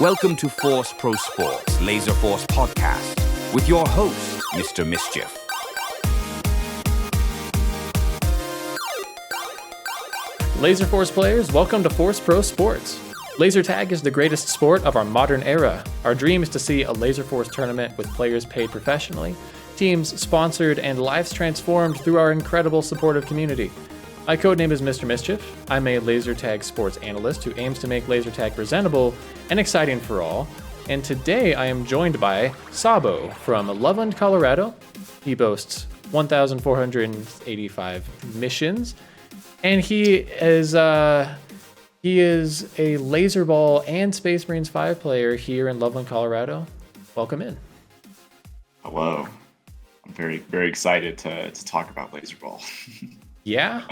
Welcome to Force Pro Sports Laserforce podcast with your host, Mr. Mischief. Laserforce players, welcome to Force Pro Sports. Laser tag is the greatest sport of our modern era. Our dream is to see a Laserforce tournament with players paid professionally, teams sponsored, and lives transformed through our incredible supportive community. My codename is Mr. Mischief. I'm a laser tag sports analyst who aims to make laser tag presentable and exciting for all. And today I am joined by Sabo from Loveland, Colorado. He boasts 1,485 missions, and he is a Laserball and Space Marines 5 player here in Loveland, Colorado. Welcome in. Hello. I'm very, very excited to talk about Laserball. Yeah.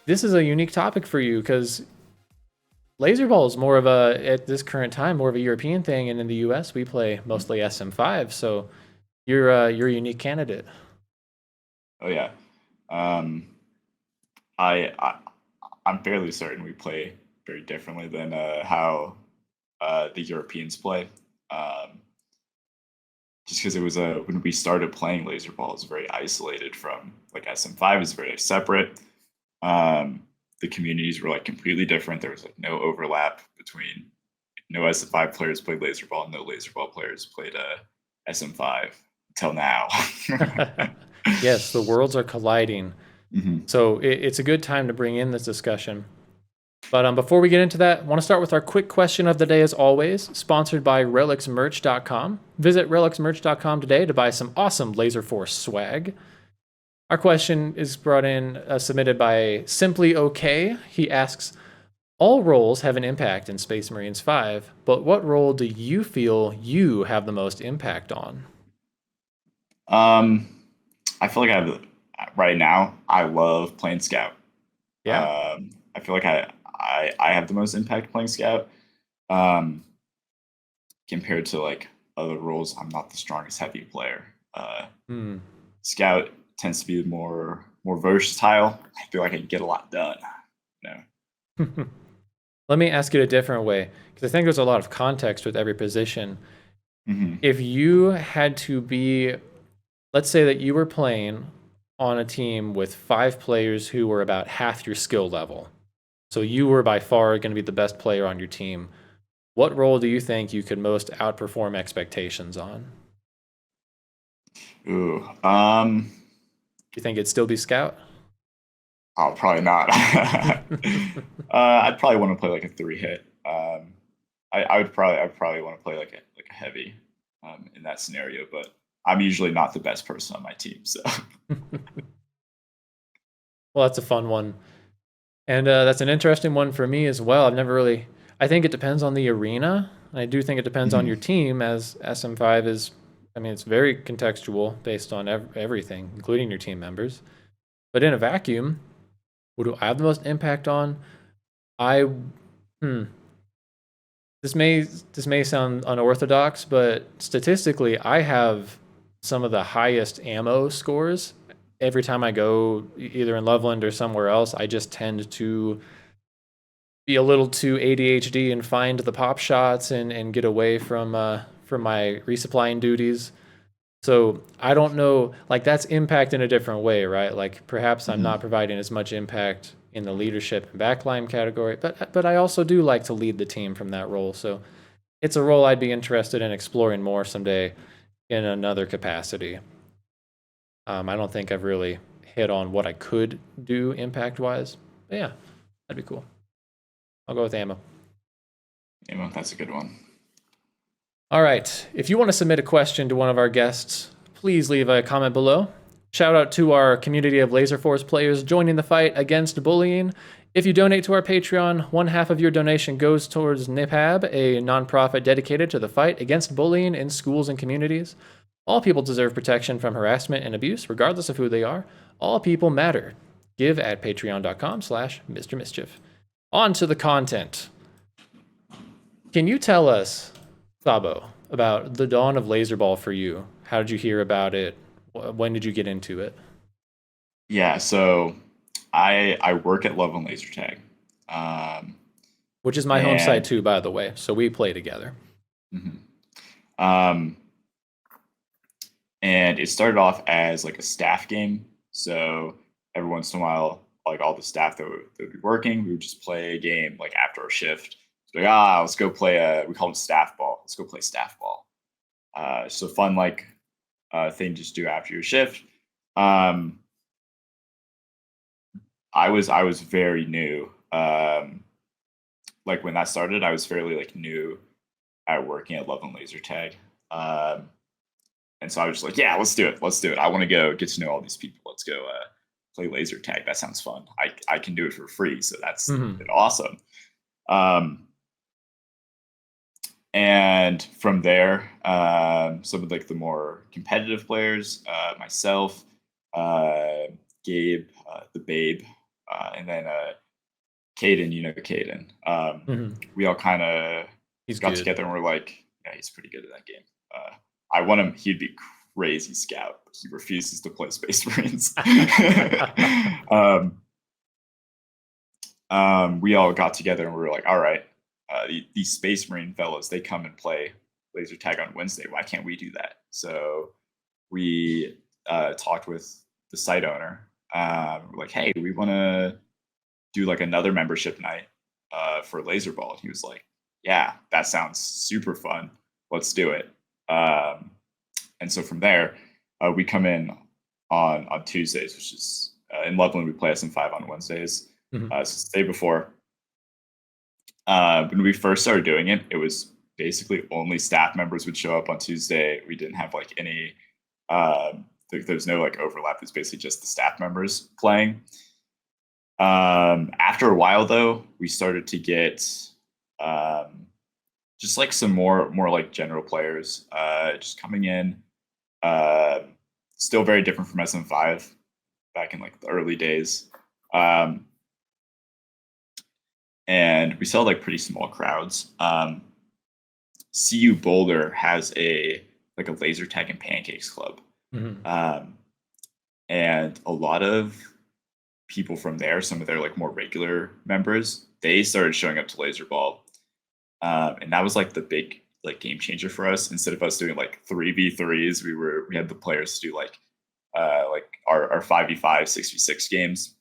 This is a unique topic for you because Laserball is more of at this current time, more of a European thing. And in the US, we play mostly SM5. So you're a unique candidate. Oh, yeah. I'm fairly certain we play very differently than how the Europeans play. Just because it was when we started playing Laserball, it was very isolated from like SM5 is very separate. The communities were like completely different. There was like no overlap between no SM5 players played Laserball and no Laserball players played SM5 until now. Yes, the worlds are colliding. Mm-hmm. So it's a good time to bring in this discussion. But before we get into that, I want to start with our quick question of the day as always, sponsored by relicsmerch.com. Visit relicsmerch.com today to buy some awesome Laserforce swag. Our question is submitted by Simply Okay. He asks, all roles have an impact in Space Marines 5, but what role do you feel you have the most impact on? I feel like right now, I love playing Scout. Yeah. I feel like I have the most impact playing Scout. Compared to like other roles, I'm not the strongest heavy player. Scout tends to be more versatile. I feel like I can get a lot done. Let me ask it a different way, because I think there's a lot of context with every position. Mm-hmm. If you had to be, let's say that you were playing on a team with 5 players who were about half your skill level. So you were by far going to be the best player on your team. What role do you think you could most outperform expectations on? Ooh. You think it'd still be Scout? Oh, probably not. I'd probably want to play like a 3-hit. I would probably want to play like a heavy in that scenario, but I'm usually not the best person on my team. So. Well, that's a fun one. And that's an interesting one for me as well. I think it depends on the arena. I do think it depends on your team, as SM5 is, it's very contextual based on everything, including your team members. But in a vacuum, what do I have the most impact on? This may sound unorthodox, but statistically, I have some of the highest ammo scores. Every time I go, either in Loveland or somewhere else, I just tend to be a little too ADHD and find the pop shots and get away from my resupplying duties. So I don't know, like that's impact in a different way, right? Like perhaps I'm not providing as much impact in the leadership and backline category, but I also do like to lead the team from that role. So it's a role I'd be interested in exploring more someday in another capacity. I don't think I've really hit on what I could do impact-wise. But yeah, that'd be cool. I'll go with ammo. Ammo, that's a good one. All right. If you want to submit a question to one of our guests, please leave a comment below. Shout out to our community of Laserforce players joining the fight against bullying. If you donate to our Patreon, 1/2 of your donation goes towards NIPAB, a nonprofit dedicated to the fight against bullying in schools and communities. All people deserve protection from harassment and abuse, regardless of who they are. All people matter. Give at patreon.com/Mr. Mischief. On to the content. Can you tell us, Sabo, about the dawn of Laserball for you? How did you hear about it? When did you get into it? Yeah, so I work at Love and Laser Tag. Which is my home site too, by the way. So we play together. Mhm. And it started off as like a staff game. So every once in a while, like all the staff that would be working, we would just play a game like after our shift. So like, let's go play we call it staff ball. Let's go play staff ball. So fun like thing to just do after your shift. I was very new. Like when that started, I was fairly like new at working at Love and Laser Tag. And so I was just like, yeah, let's do it. Let's do it. I want to go get to know all these people. Let's go play laser tag. That sounds fun. I can do it for free. So that's awesome. And from there, some of like the more competitive players, myself, Gabe, the Babe, and then Caden, Caden. We all kind of got together and we're like, yeah, he's pretty good at that game. I want him. He'd be crazy scout. But he refuses to play Space Marines. We all got together and we were like, all right, these Space Marine fellows, they come and play laser tag on Wednesday. Why can't we do that? So we talked with the site owner. We're like, hey, we want to do like another membership night for Laserball. And he was like, yeah, that sounds super fun. Let's do it. And so from there, we come in on Tuesdays, which is in Loveland, we play SM5 on Wednesdays. So the day before. When we first started doing it, it was basically only staff members would show up on Tuesday. We didn't have like any, there's no like overlap. It's basically just the staff members playing. After a while though, we started to get just like some more like general players just coming in. Still very different from SM5 back in like the early days. And we saw like pretty small crowds. CU Boulder has a laser tag and pancakes club. And a lot of people from there, some of their like more regular members, they started showing up to Laserball. And that was like the big like game changer for us. Instead of us doing like 3v3s, we had the players do like our 5v5, 6v6 games,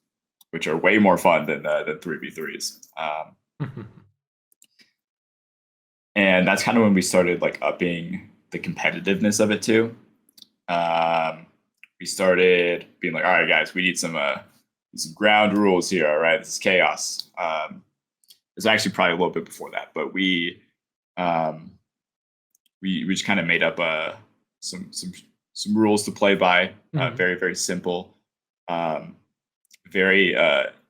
which are way more fun than 3v3s. And that's kind of when we started like upping the competitiveness of it too. We started being like, all right, guys, we need some ground rules here. All right, this is chaos. It was actually probably a little bit before that, but we just kind of made up some rules to play by. Very, very simple. Very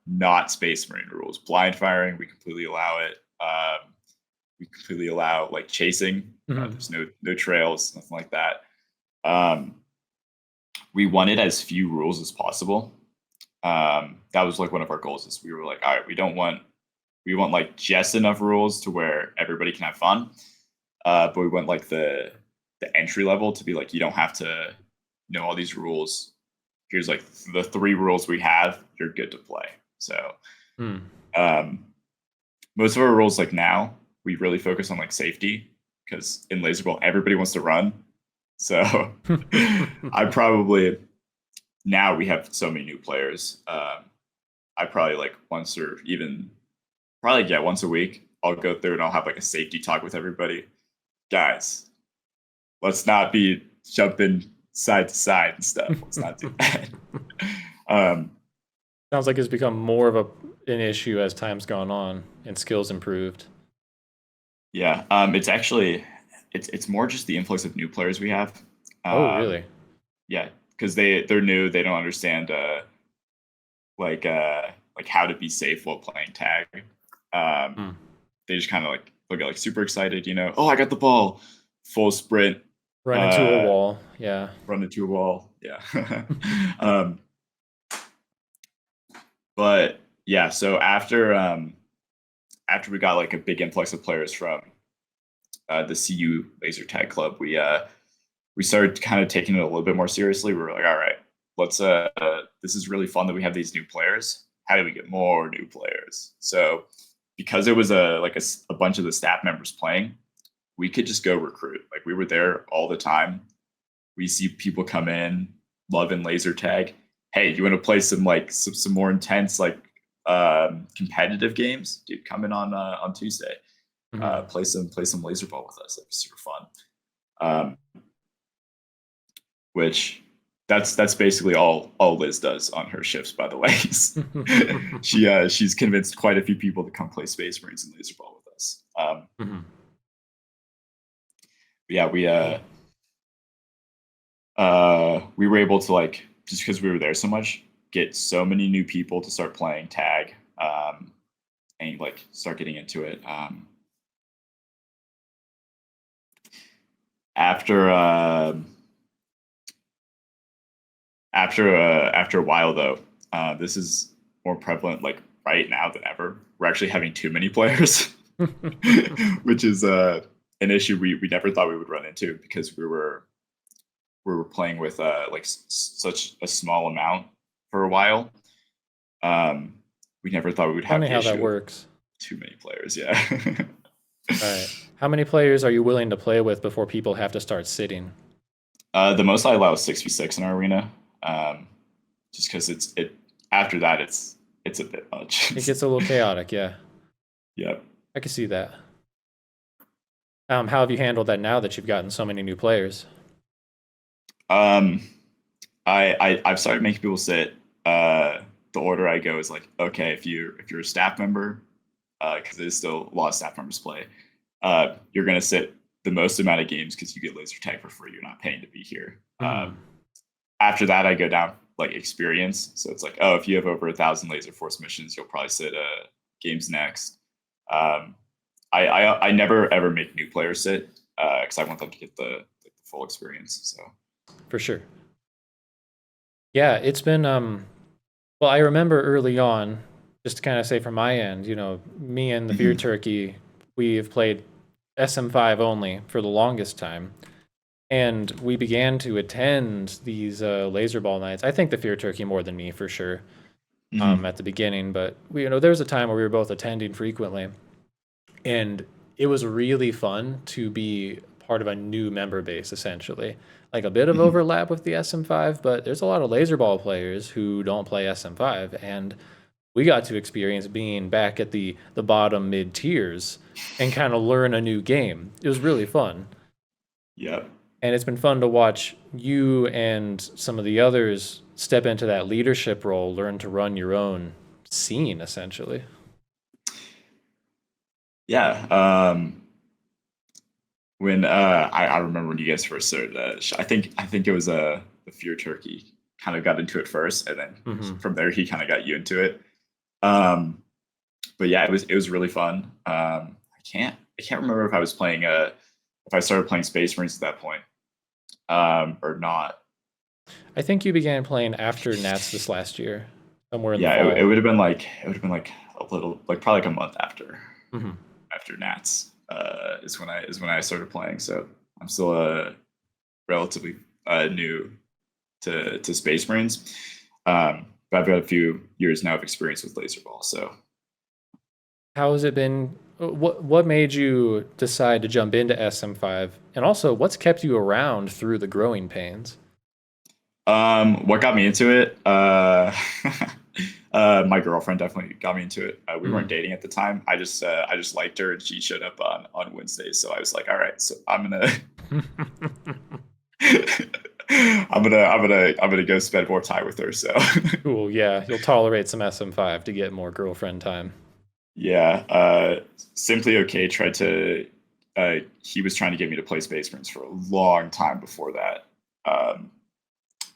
not Space Marine rules. Blind firing, we completely allow it. We completely allow like chasing. There's no trails, nothing like that. We wanted as few rules as possible. That was like one of our goals. Is we were like, all right, we want like just enough rules to where everybody can have fun, but we want like the entry level to be like, you don't have to know all these rules. Here's like the 3 rules we have. You're good to play. So most of our rules like now, we really focus on like safety because in Laserball, everybody wants to run. So now we have so many new players. I probably like once a week, I'll go through and I'll have like a safety talk with everybody. Guys, let's not be jumping side to side and stuff. Let's not do that. Sounds like it's become more of an issue as time's gone on and skills improved. Yeah, it's actually it's more just the influx of new players we have. Oh, really? Yeah, because they're new. They don't understand like how to be safe while playing tag. They just kind of like look at like super excited. Oh, I got the ball, full sprint. Run into a wall. Yeah. Run into a wall. Yeah. But yeah, so after we got like a big influx of players from the CU Laser Tag Club, we started kind of taking it a little bit more seriously. We were like, all right, let's this is really fun that we have these new players. How do we get more new players? So because it was a bunch of the staff members playing, we could just go recruit. Like we were there all the time. We see people come in, loving laser tag. Hey, you want to play some more intense competitive games? Dude, come in on Tuesday. Play some Laserball with us. It'd be super fun. Which that's basically all Liz does on her shifts, by the way. She's convinced quite a few people to come play Space Marines and Laserball with us. Yeah, we were able to just because we were there so much, get so many new people to start playing tag, and start getting into it. After a while though, this is more prevalent right now than ever. We're actually having too many players, which is an issue we never thought we would run into, because we were playing with such a small amount for a while. We never thought we would have funny how that works. Too many players, yeah. All right. How many players are you willing to play with before people have to start sitting? The most I allow is 6v6 in our arena. Just because after that it's a bit much. It gets a little chaotic, yeah. Yep. I can see that. How have you handled that now that you've gotten so many new players? I've started making people sit. The order I go is okay, if you're a staff member, because there's still a lot of staff members play, you're gonna sit the most amount of games because you get laser tag for free. You're not paying to be here. After that, I go down experience. So it's if you have over 1,000 Laserforce missions, you'll probably sit games next. I never ever make new players sit because I want them to get the full experience. So for sure. Yeah, it's been well, I remember early on, just to kind of say from my end, me and the Fear Turkey, we have played SM5 only for the longest time. And we began to attend these Laserball nights. I think the Fear Turkey more than me, for sure, at the beginning. But there was a time where we were both attending frequently. And it was really fun to be part of a new member base, essentially. A bit of overlap with the SM5, but there's a lot of Laserball players who don't play SM5. And we got to experience being back at the bottom mid tiers and kind of learn a new game. It was really fun. Yeah. And it's been fun to watch you and some of the others step into that leadership role, learn to run your own scene, essentially. Yeah. When I remember when you guys first started, I think it was the Fear Turkey kind of got into it first, and then from there he kind of got you into it. But yeah, it was really fun. I can't remember if I was playing if I started playing Space Marines at that point, or not. I think you began playing after Nats this last year, somewhere in the fall. fall. It would have been a little probably a month after Nats is when I started playing. So I'm still relatively new to Space Marines, but I've got a few years now of experience with Laserball. So how has it been? What made you decide to jump into SM5? And also, what's kept you around through the growing pains? What got me into it? My girlfriend definitely got me into it. We weren't dating at the time. I just liked her, and she showed up on Wednesdays. So I was like, all right, so I'm gonna I'm gonna go spend more time with her. So cool. Yeah, you'll tolerate some SM5 to get more girlfriend time. Yeah, Simply Okay tried to. He was trying to get me to play Space Marines for a long time before that.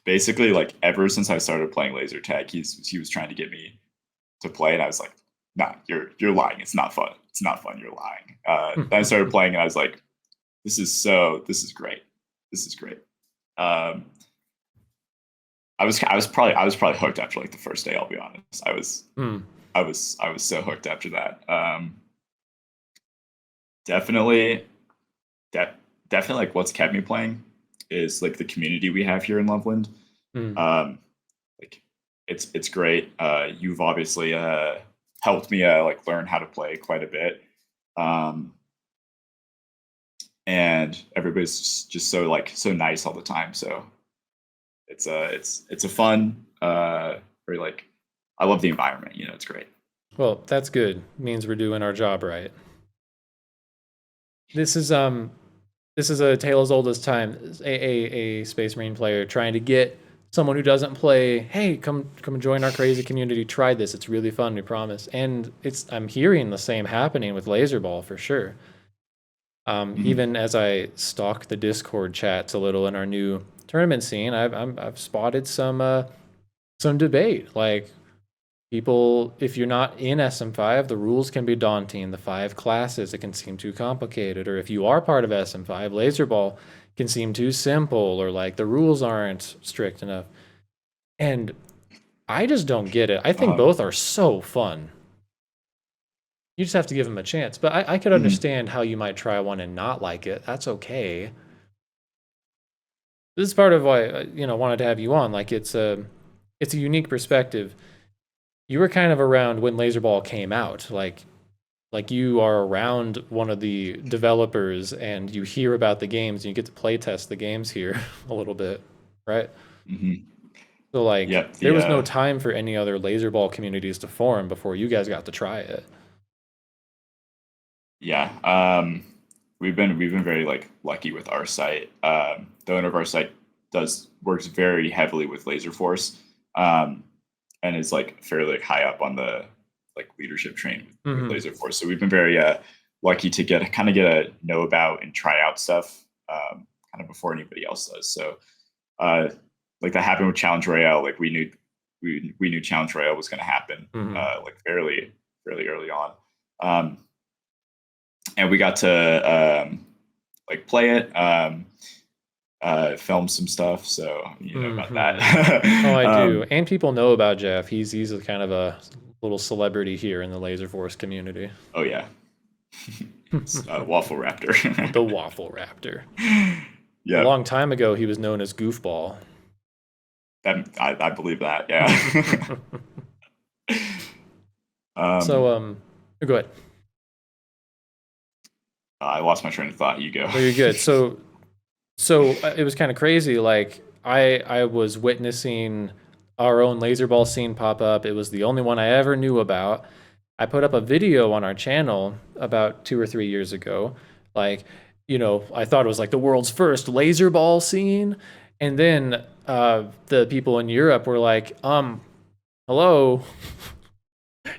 Basically, ever since I started playing laser tag, he was trying to get me to play, and I was like, "Nah, you're lying. It's not fun. It's not fun. You're lying." Then I started playing, and I was like, "This is great. This is great." I was probably hooked after the first day. I'll be honest. I was so hooked after that. Definitely what's kept me playing is the community we have here in Loveland. It's great. You've obviously helped me like learn how to play quite a bit. And everybody's just so nice all the time. So it's a fun, very like, I love the environment. It's great. Well, that's good. Means we're doing our job right. This is a tale as old as time. A Space Marine player trying to get someone who doesn't play. Hey, come join our crazy community. Try this. It's really fun. We promise. And I'm hearing the same happening with Laserball for sure. Even as I stalk the Discord chats a little in our new tournament scene, I've spotted some debate. Like, people, if you're not in SM5, the rules can be daunting. The 5 classes, it can seem too complicated. Or if you are part of SM5, Laserball can seem too simple, or like the rules aren't strict enough. And I just don't get it. I think both are so fun. You just have to give them a chance. But I could understand how you might try one and not like it. That's okay. This is part of why I wanted to have you on. Like, it's a unique perspective. You were kind of around when Laserball came out. Like you are around one of the developers, and you hear about the games, and you get to play test the games here a little bit, right? So like, there was no time for any other Laserball communities to form before you guys got to try it. Yeah, we've been very like lucky with our site. The owner of our site works very heavily with Laserforce, and is like fairly high up on the like leadership train with Laserforce. So we've been very lucky to get to know about and try out stuff kind of before anybody else does. So like that happened with Challenge Royale. Like we knew Challenge Royale was going to happen like fairly early on. And we got to like play it, film some stuff, so you know about that. Oh, I do. And people know about Jeff. He's a kind of a little celebrity here in the Laserforce community. Oh yeah. Waffle Raptor. The Waffle Raptor. Yeah. A long time ago, he was known as Goofball. I believe that, yeah. Go ahead. I lost my train of thought. You go. Oh, you're good. So it was kind of crazy. Like, I was witnessing our own Laserball scene pop up. It was the only one I ever knew about. I put up a video on our channel about 2 or 3 years ago. Like, I thought it was like the world's first Laserball scene. And then the people in Europe were like, hello.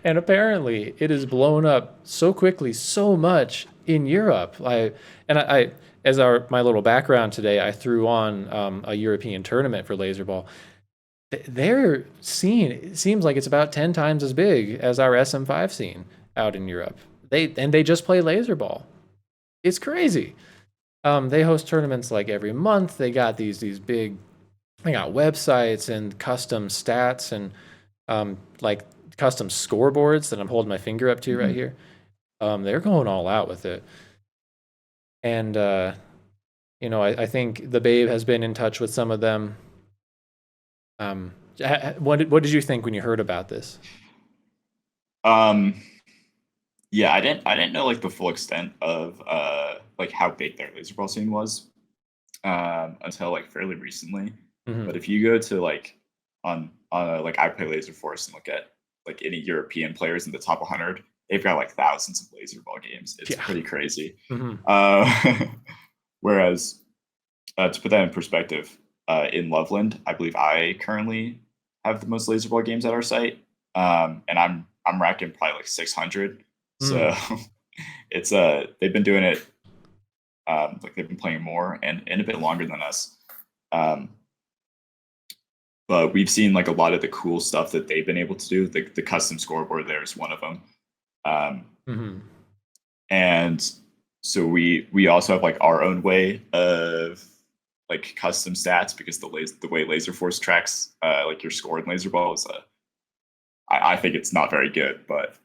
And apparently it is blown up so quickly, so much in Europe. As my little background today, I threw on a European tournament for Laserball. Their scene, it seems like it's about 10 times as big as our SM5 scene out in Europe. They just play Laserball. It's crazy. They host tournaments like every month. They got these big, they got websites and custom stats and like custom scoreboards that I'm holding my finger up to right here. They're going all out with it. And, I think the Babe has been in touch with some of them. What did you think when you heard about this? Yeah, I didn't know like the full extent of like how big their Laserball scene was until like fairly recently. But if you go to like on like I play Laserforce and look at like any European players in the top 100, they've got like thousands of Laserball games. It's pretty crazy. Whereas to put that in perspective, in Loveland, I believe I currently have the most Laserball games at our site, and I'm racking probably like 600. So it's they've been doing it like they've been playing more and a bit longer than us. But we've seen like a lot of the cool stuff that they've been able to do. The custom scoreboard there is one of them. And so we also have like our own way of like custom stats, because the way Laserforce tracks like your score in Laserball is I think it's not very good, but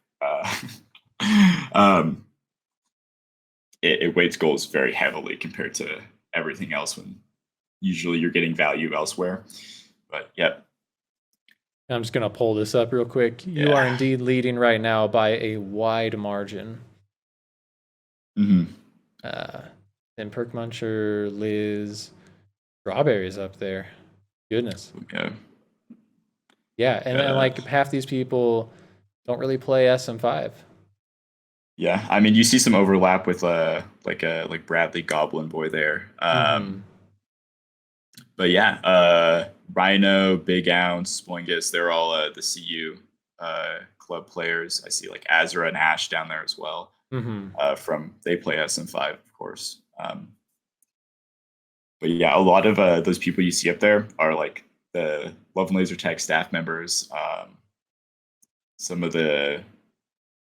it weights goals very heavily compared to everything else when usually you're getting value elsewhere. But yeah, I'm just gonna pull this up real quick. You are indeed leading right now by a wide margin. Mm-hmm. Then Perk Muncher, Liz, Strawberry's up there. Goodness. Yeah. Yeah, and like half these people don't really play SM5. Yeah, I mean, you see some overlap with like Bradley Goblin Boy there. But yeah, Rhino, Big Ounce, Spoingus, they're all the CU club players. I see like Azra and Ash down there as well. From they play SM5, of course. But yeah, a lot of those people you see up there are like the Love and Laser Tech staff members. Some of the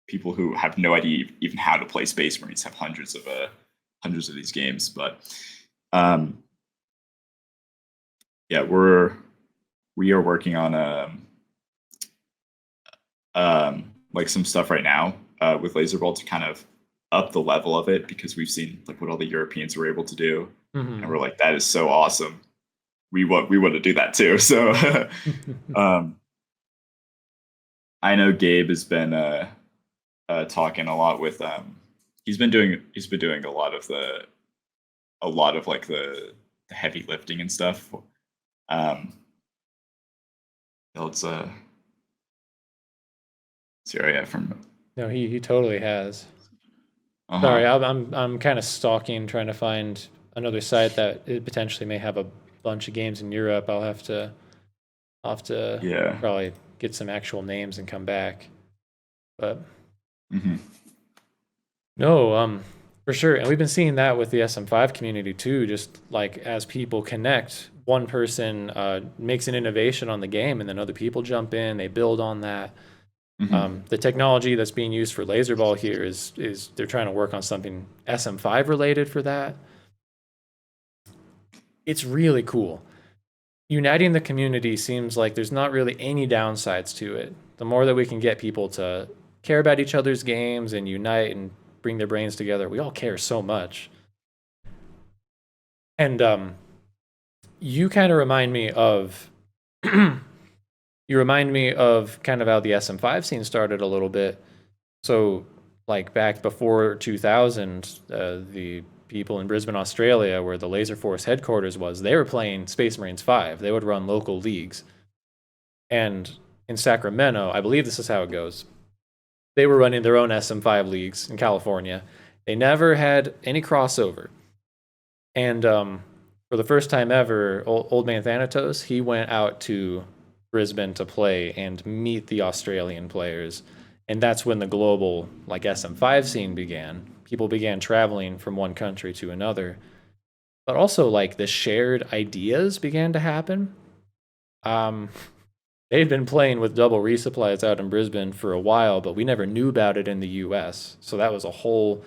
people who have no idea even how to play Space Marines have hundreds of these games. But yeah, we are working on like some stuff right now with Laserball to kind of up the level of it, because we've seen like what all the Europeans were able to do, and we're like, that is so awesome. We want to do that too. So I know Gabe has been talking a lot with he's been doing a lot of like the heavy lifting and stuff. Let's see where I am from. No, he totally has. Sorry, I'm kind of stalking, trying to find another site that it potentially may have a bunch of games in Europe. I'll have to probably get some actual names and come back. But no, for sure. And we've been seeing that with the SM5 community too. Just like as people connect, one person makes an innovation on the game, and then other people jump in, they build on that. The technology that's being used for Laserball here is they're trying to work on something SM5 related for that. It's really cool. Uniting the community seems like there's not really any downsides to it. The more that we can get people to care about each other's games and unite and bring their brains together, we all care so much. And you kind of remind me of you remind me of kind of how the SM5 scene started a little bit. So like back before 2000, the people in Brisbane, Australia, where the Laserforce headquarters was, they were playing Space Marines 5. They would run local leagues. And in Sacramento, I believe this is how it goes, they were running their own SM5 leagues in California. They never had any crossover. And for the first time ever, Old Man Thanatos, he went out to Brisbane to play and meet the Australian players. And that's when the global like SM5 scene began. People began traveling from one country to another. But also like the shared ideas began to happen. They'd been playing with double resupplies out in Brisbane for a while, but we never knew about it in the US. So that was a whole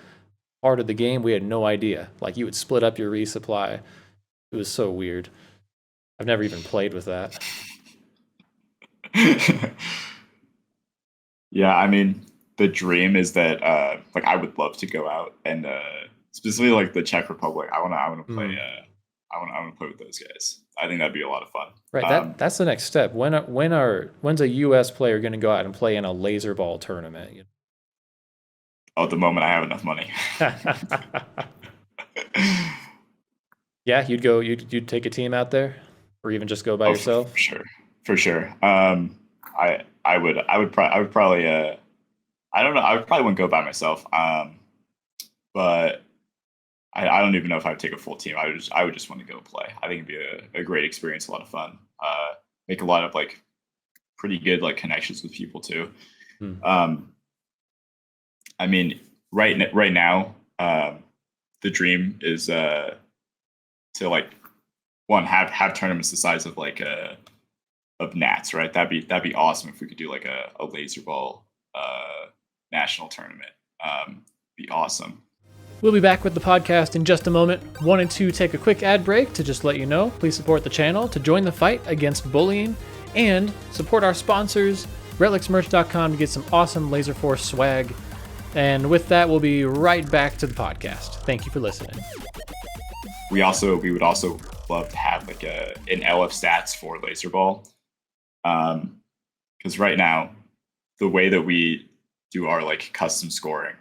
part of the game we had no idea. Like you would split up your resupply. It was so weird. I've never even played with that. Yeah, I mean, the dream is that like I would love to go out and specifically like the Czech Republic. I want to play. I want to play with those guys. I think that'd be a lot of fun. Right, that's the next step. When's a U.S. player going to go out and play in a Laserball tournament? You know? Oh, at the moment I have enough money. Yeah, you'd take a team out there, or even just go by yourself. For sure. I would probably I don't know. I would probably wouldn't go by myself. But I don't even know if I would take a full team. I would just want to go play. I think it'd be a great experience, a lot of fun. Make a lot of like pretty good like connections with people too. I mean, right now, the dream is to like have tournaments the size of like of Nats, right? That'd be awesome if we could do like a Laserball national tournament. Be awesome. We'll be back with the podcast in just a moment. Wanted to take a quick ad break to just let you know, please support the channel to join the fight against bullying and support our sponsors, RelicsMerch.com, to get some awesome Laserforce swag. And with that, we'll be right back to the podcast. Thank you for listening. We would also love to have like an LF stats for Laserball. because right now, the way that we do our like custom scoring,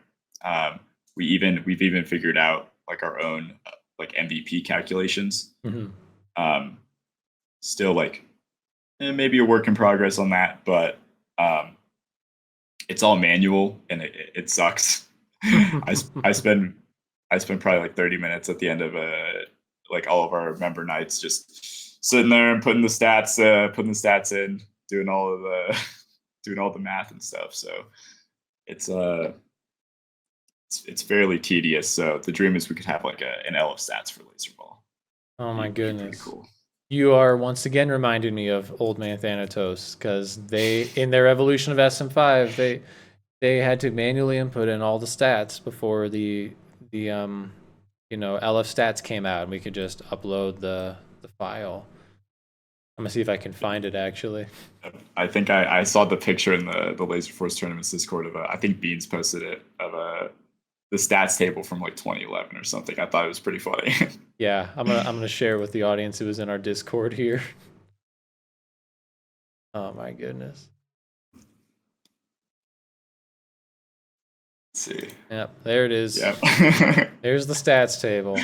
we've even figured out like our own like MVP calculations. Um, Still like maybe a work in progress on that, but it's all manual and it sucks. I spend probably like 30 minutes at the end of like all of our member nights just sitting there and putting the stats in, doing all of the doing all the math and stuff. So it's fairly tedious. So the dream is we could have like an L of stats for Laserball. Oh my goodness. Pretty cool. You are once again reminding me of Old Man Thanatos, because they, in their evolution of SM5, they had to manually input in all the stats before the LF stats came out, and we could just upload the file. I'm gonna see if I can find it actually. I think I saw the picture in the Laserforce tournaments Discord of I think Beans posted it of the stats table from like 2011 or something. I thought it was pretty funny. Yeah, I'm gonna share with the audience. It was in our Discord here. Oh my goodness. Let's see. Yep, there it is. Yep. There's the stats table.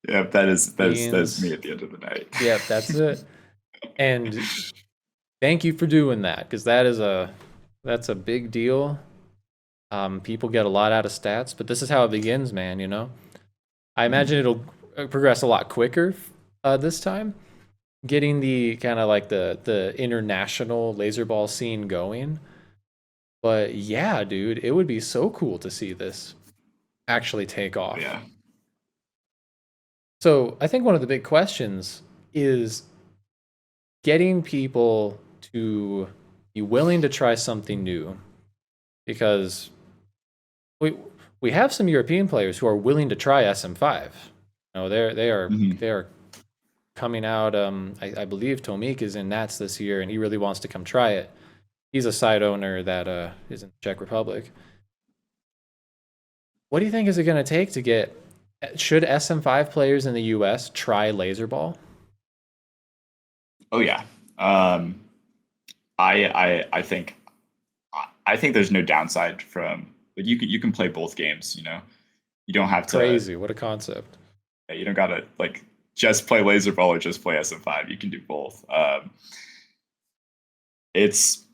Yep, that is me at the end of the night. Yep, that's it. And thank you for doing that, because that's a big deal. People get a lot out of stats, but this is how it begins, man. I imagine it'll progress a lot quicker this time, getting the kind of like the international laserball scene going. But yeah, dude, it would be so cool to see this actually take off. Yeah. So I think one of the big questions is getting people to be willing to try something new, because we have some European players who are willing to try SM5. They are coming out. I believe Tomik is in Nats this year, and he really wants to come try it. He's a side owner that is in the Czech Republic. What do you think is it going to take to get? Should SM5 players in the US try Laserball? Oh yeah. I think there's no downside from like you can play both games. You don't have to. Crazy! What a concept. You don't gotta like just play Laserball or just play SM5. You can do both. It's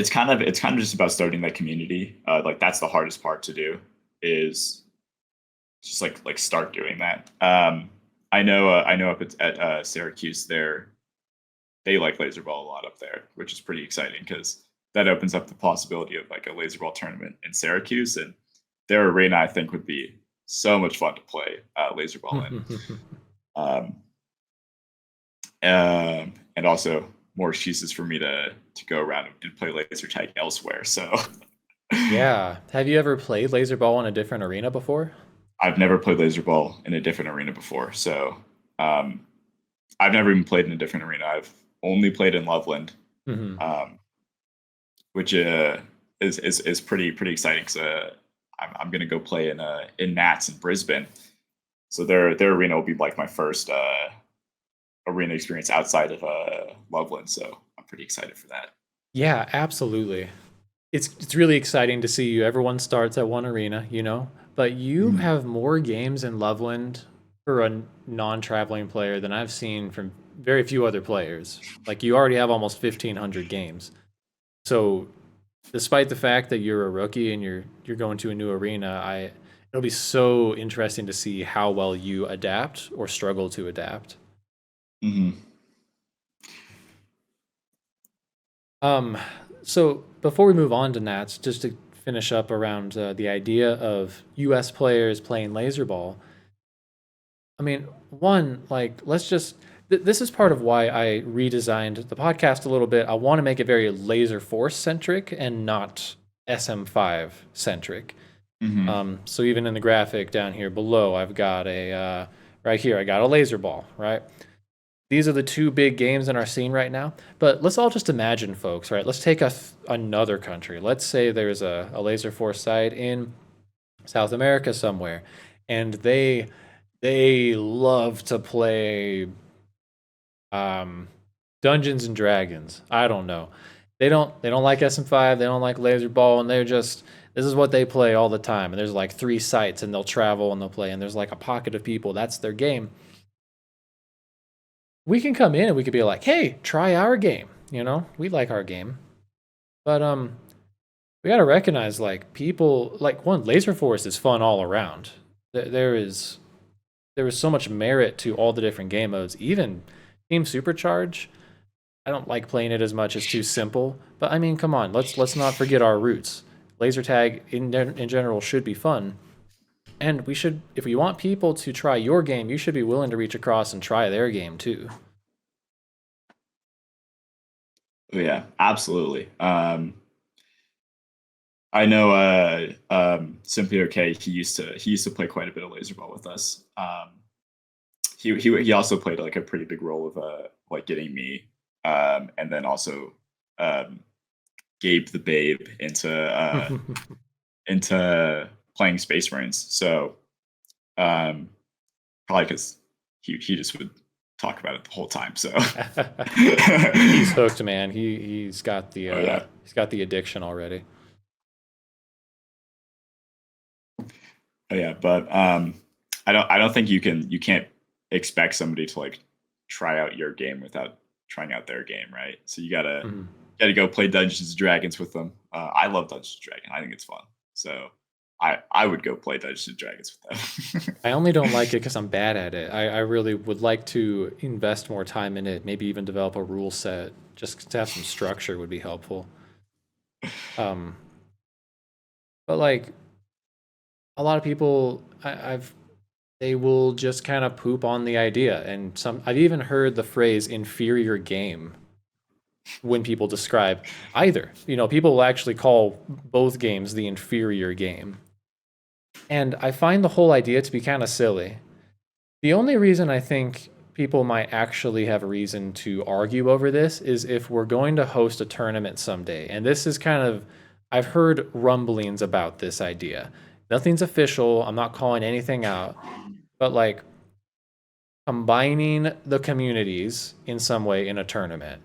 kind of just about starting that community. Like that's the hardest part to do, is just like start doing that. I know up at Syracuse they like Laserball a lot up there, which is pretty exciting because that opens up the possibility of like a Laserball tournament in Syracuse, and their arena I think would be so much fun to play Laserball in. And also more excuses for me to go around and play laser tag elsewhere. So yeah. Have you ever played Laserball in a different arena before? I've never played Laserball in a different arena before. So I've never even played in a different arena. I've only played in Loveland, which is pretty exciting because I'm gonna go play in Nats in Brisbane. So their arena will be like my first arena experience outside of Loveland. So I'm pretty excited for that. Yeah, absolutely. It's really exciting to see you. Everyone starts at one arena, but you have more games in Loveland for a non-traveling player than I've seen from very few other players. Like you already have almost 1,500 games. So despite the fact that you're a rookie and you're going to a new arena, it'll be so interesting to see how well you adapt or struggle to adapt. So before we move on to Nats, just to finish up around the idea of U.S. players playing Laserball. I mean, let's just. This is part of why I redesigned the podcast a little bit. I want to make it very Laserforce centric and not SM5 centric. So even in the graphic down here below, I've got right here, I got a Laserball, right? These are the two big games in our scene right now. But let's all just imagine, folks, right? Let's take another country. Let's say there's a Laserforce side in South America somewhere, and they love to play Dungeons and Dragons. I don't know. They don't like SM5, they don't like Laserball, and they're just, this is what they play all the time. And there's like 3 sites, and they'll travel and they'll play, and there's like a pocket of people, that's their game. We can come in and we could be like, hey, try our game. You know, we like our game. But we got to recognize, like, people, like, one, Laserforce is fun all around. There is so much merit to all the different game modes. Even Team Supercharge, I don't like playing it as much. It's too simple. But I mean, come on, let's not forget our roots. Laser tag in general should be fun. And we should, if we want people to try your game, you should be willing to reach across and try their game too. Yeah, absolutely. I know Simply Okay, he used to play quite a bit of Laserball with us. He also played like a pretty big role of like getting me, and then also Gabe the Babe into playing Space Marines. So probably because he just would talk about it the whole time. So he's hooked, man. He's got the he's got the addiction already. Oh yeah, but I don't think you can't expect somebody to like try out your game without trying out their game, right? So you gotta go play Dungeons and Dragons with them. I love Dungeons and Dragons. I think it's fun. So I would go play Dungeons and Dragons with them. I only don't like it because I'm bad at it. I really would like to invest more time in it. Maybe even develop a rule set. Just to have some structure would be helpful. But like a lot of people, they will just kind of poop on the idea, and I've even heard the phrase "inferior game" when people describe either. You know, people will actually call both games the inferior game. And I find the whole idea to be kind of silly. The only reason I think people might actually have a reason to argue over this is if we're going to host a tournament someday. And this is kind of, I've heard rumblings about this idea. Nothing's official. I'm not calling anything out. But like combining the communities in some way in a tournament.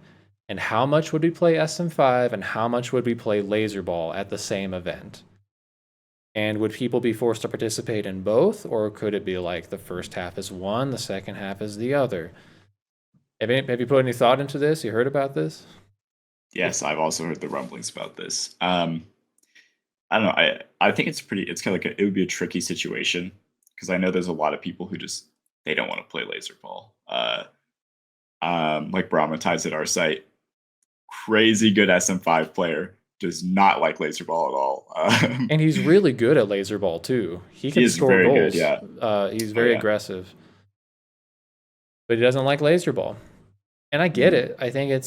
And how much would we play SM5 and how much would we play Laserball at the same event? And would people be forced to participate in both, or could it be like the first half is one, the second half is the other? Have you put any thought into this? You heard about this? Yes, I've also heard the rumblings about this. I don't know. I think it's kind of like it would be a tricky situation because I know there's a lot of people who they don't want to play Laserball. Like Brahmatize at our site, crazy good SM5 player. Does not like Laserball at all. And he's really good at Laserball too. He can score goals. Good, yeah. He's very aggressive. But he doesn't like Laserball. And I get it. I think I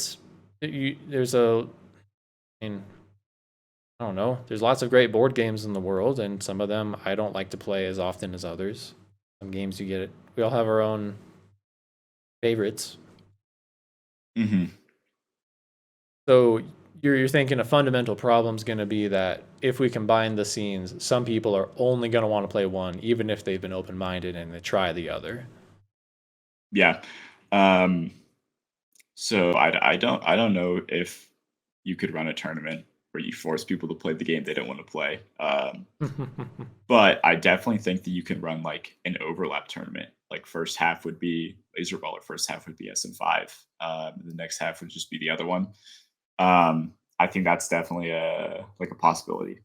don't know. There's lots of great board games in the world, and some of them I don't like to play as often as others. Some games you get it. We all have our own favorites. Mm-hmm. So you're thinking a fundamental problem is going to be that if we combine the scenes, some people are only going to want to play one, even if they've been open-minded and they try the other. Yeah. So I don't know if you could run a tournament where you force people to play the game they don't want to play. But I definitely think that you can run like an overlap tournament. Like first half would be Laserball, or first half would be SM5. The next half would just be the other one. I think that's definitely a possibility.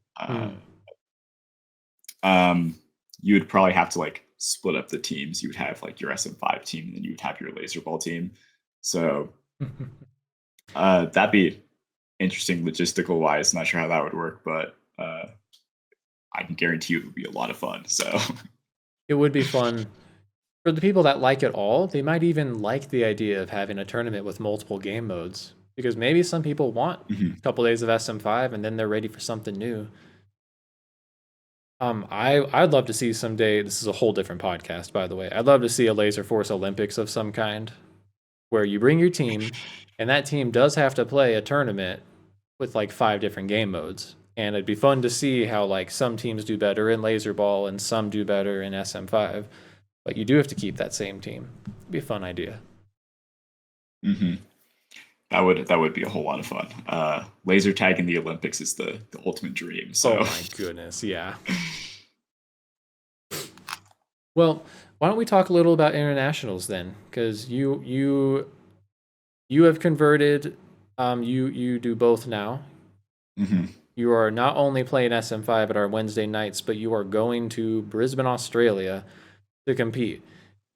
You would probably have to like split up the teams. You would have like your SM5 team, and then you would have your Laserball team. So that'd be interesting logistical wise. Not sure how that would work, but I can guarantee you it would be a lot of fun. So it would be fun. For the people that like it all, they might even like the idea of having a tournament with multiple game modes. Because maybe some people want a couple days of SM5 and then they're ready for something new. I'd love to see someday, this is a whole different podcast, by the way. I'd love to see a Laserforce Olympics of some kind where you bring your team and that team does have to play a tournament with like 5 different game modes. And it'd be fun to see how like some teams do better in Laserball and some do better in SM5. But you do have to keep that same team. It'd be a fun idea. Mm-hmm. That would be a whole lot of fun. Laser tag in the Olympics is the ultimate dream. So Oh my goodness, yeah. Well, why don't we talk a little about internationals then? Because you have converted. You do both now. hmm You are not only playing SM5 at our Wednesday nights, but you are going to Brisbane, Australia to compete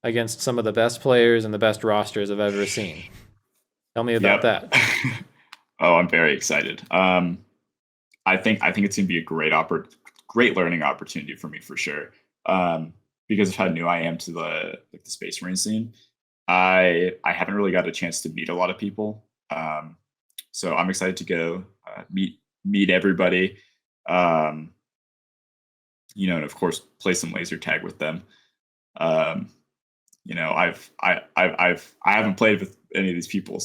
against some of the best players and the best rosters I've ever seen. Tell me about Yep. that. Oh, I'm very excited. I think it's gonna be a great learning opportunity for me for sure. Because of how new I am to the Space Marine scene. I haven't really got a chance to meet a lot of people. So I'm excited to go meet everybody. Um, and of course play some laser tag with them. Um, I haven't played with any of these people,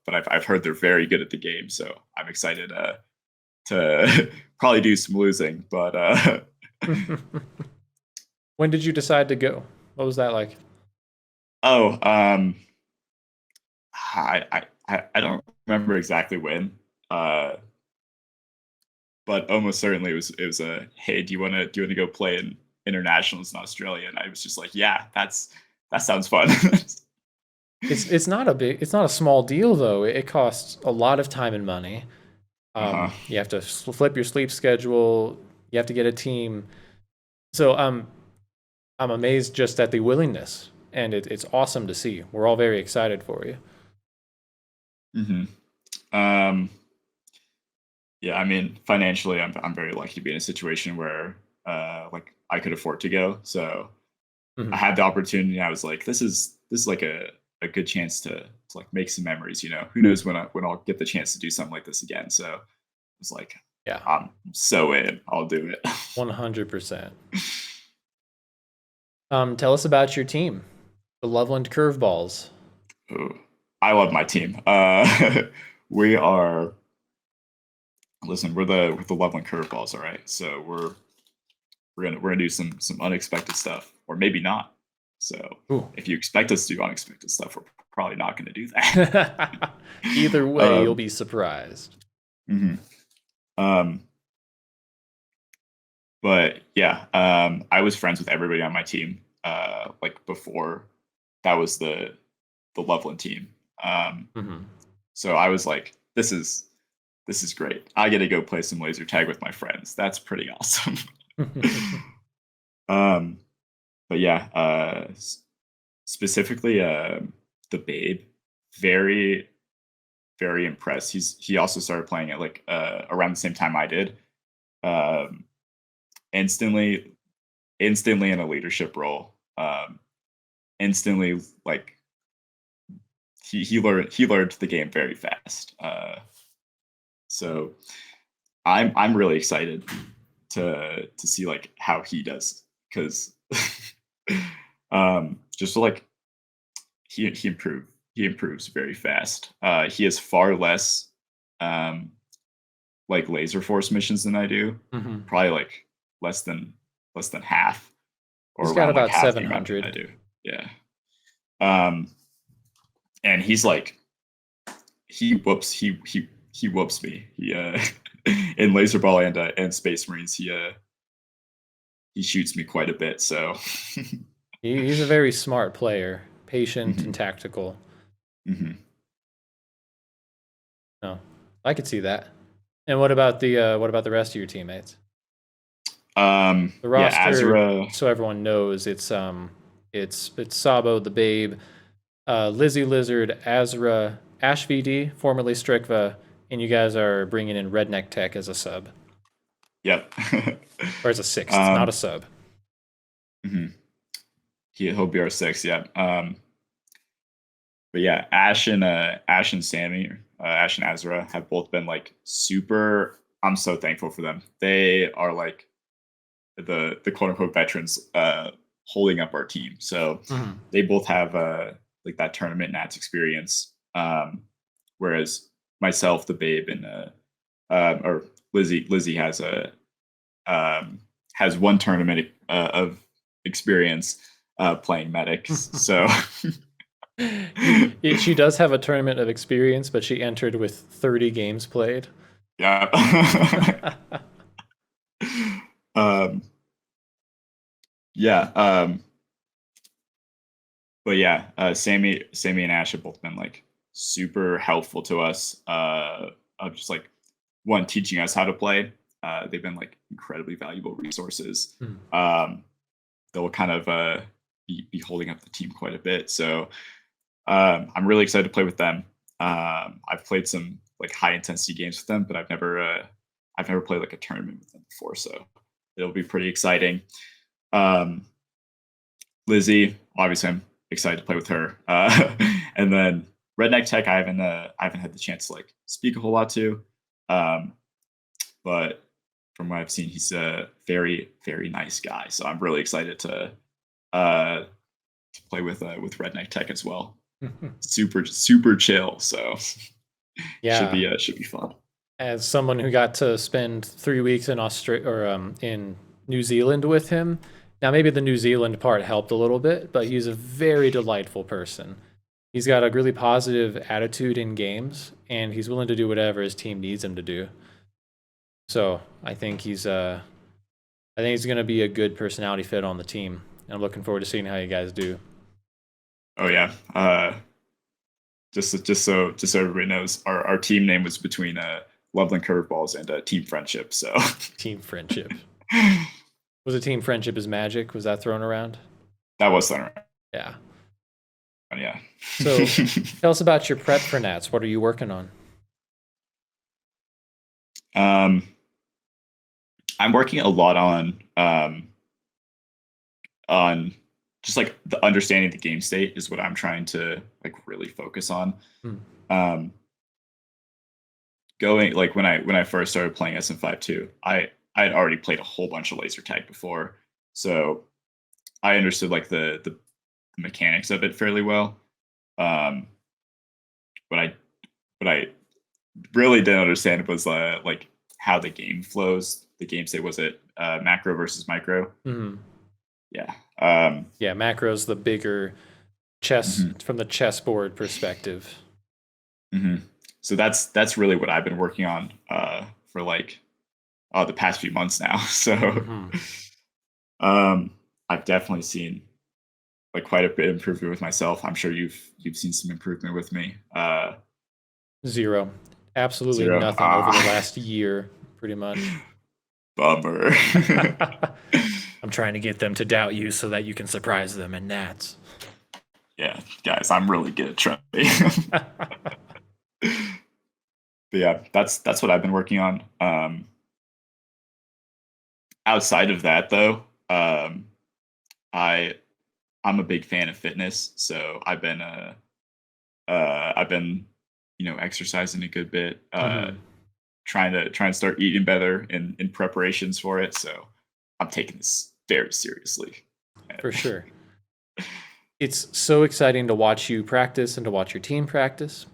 but I've heard they're very good at the game, so I'm excited to probably do some losing, but When did you decide to go? What was that like? oh, I don't remember exactly when, uh, but almost certainly it was a hey, do you want to go play in internationals in Australia? And I was just like, yeah, that sounds fun. It's not a small deal though. It costs a lot of time and money. Uh-huh. You have to flip your sleep schedule. You have to get a team. So I'm amazed just at the willingness, and it's awesome to see. We're all very excited for you. hmm Um, yeah, I mean, financially, I'm very lucky to be in a situation where like I could afford to go. So I Mhm. had the opportunity. And I was like, this is like a good chance to like make some memories. Who knows when I'll get the chance to do something like this again. So it's like Yeah, I'm so in. I'll do it. 100%. Tell us about your team, the Loveland Curveballs. Ooh, I love my team. We are listen. We're the Loveland Curveballs. All right, so we're gonna do some unexpected stuff, or maybe not. So Ooh. if you expect us to do unexpected stuff, we're probably not going to do that. Either way, you'll um, be surprised. mhm. um, but yeah, I was friends with everybody on my team. Like before, that was the Loveland team. Mhm. So I was like, this is great. I get to go play some laser tag with my friends. That's pretty awesome. um, but yeah, specifically, the Babe, very very impressed. He also started playing it like around the same time I did. Um, instantly, instantly in a leadership role. Instantly, like he learned the game very fast. So I'm really excited to see like how he does because just like he improves very fast. He has far less um, like laser force missions than I do. Mhm. Probably like less than less than half, or He's got around like about half the amount that I 700. do. Yeah. Um, and he's like he whoops me. He in Laserball and Space Marines he shoots me quite a bit. So He's a very smart player, patient and Mhm, tactical. mhm. No, I could see that. And what about the rest of your teammates? The Yeah, roster, Azra. so everyone knows, it's Sabo, the Babe, Lizzie Lizard, Azra, Ash VD, formerly Strikva, and you guys are bringing in Redneck Tech as a sub, Yep. or as a sixth, not a um, sub. mhm. He'll be our six. Yeah. But yeah, Ash and Sammy, Ash and Azra have both been like super. I'm so thankful for them. They are like the quote unquote veterans holding up our team. So Mhm. they both have like that tournament nats experience. Whereas myself, the Babe, and or Lizzie has one tournament of experience playing medics. So She does have a tournament of experience, but she entered with 30 games played. Yeah. um, yeah. But yeah, Sammy and Ash have both been like super helpful to us. Of just like one teaching us how to play. They've been like incredibly valuable resources. Mm. They'll kind of be holding up the team quite a bit. So I'm really excited to play with them. I've played some like high intensity games with them, but I've never played like a tournament with them before. So it'll be pretty exciting. Lizzie, obviously, I'm excited to play with her. And then Redneck Tech, I haven't had the chance to like speak a whole lot to, but from what I've seen, he's a very very nice guy. So I'm really excited to play with Redneck Tech as well. Super chill. So Yeah. should be fun. As someone who got to spend 3 weeks in Australia or in New Zealand with him, now maybe the New Zealand part helped a little bit, but he's a very delightful person. He's got a really positive attitude in games, and he's willing to do whatever his team needs him to do. So I think he's going to be a good personality fit on the team. And I'm looking forward to seeing how you guys do. Oh yeah. Just so everybody knows, our team name was between Loveland Curveballs and Team Friendship. So Team Friendship. Was it Team Friendship is Magic? Was that thrown around? That was thrown around. Yeah. Yeah. So tell us about your prep for Nats. What are you working on? I'm working a lot on just like the understanding the game state is what I'm trying to like really focus on. Going like when I first started playing SM5 I had already played a whole bunch of laser tag before, so I understood like the mechanics of it fairly well. But I really didn't understand was like how the game flows. The game state, was it macro versus micro? Mm-hmm. Yeah. Yeah, macro's the bigger chess from the chessboard perspective. So that's really what I've been working on for like the past few months now. So I've definitely seen like quite a bit of improvement with myself. I'm sure you've seen some improvement with me. Zero. Absolutely Zero. nothing over the last year, pretty much. Bummer. I'm trying to get them to doubt you so that you can surprise them in Nats. Yeah, guys, I'm really good at trying. But yeah, that's what I've been working on. Outside of that, though, I'm a big fan of fitness, so I've been exercising a good bit, trying to start eating better in preparations for it. So I'm taking this very seriously. For sure. It's so exciting to watch you practice and to watch your team practice.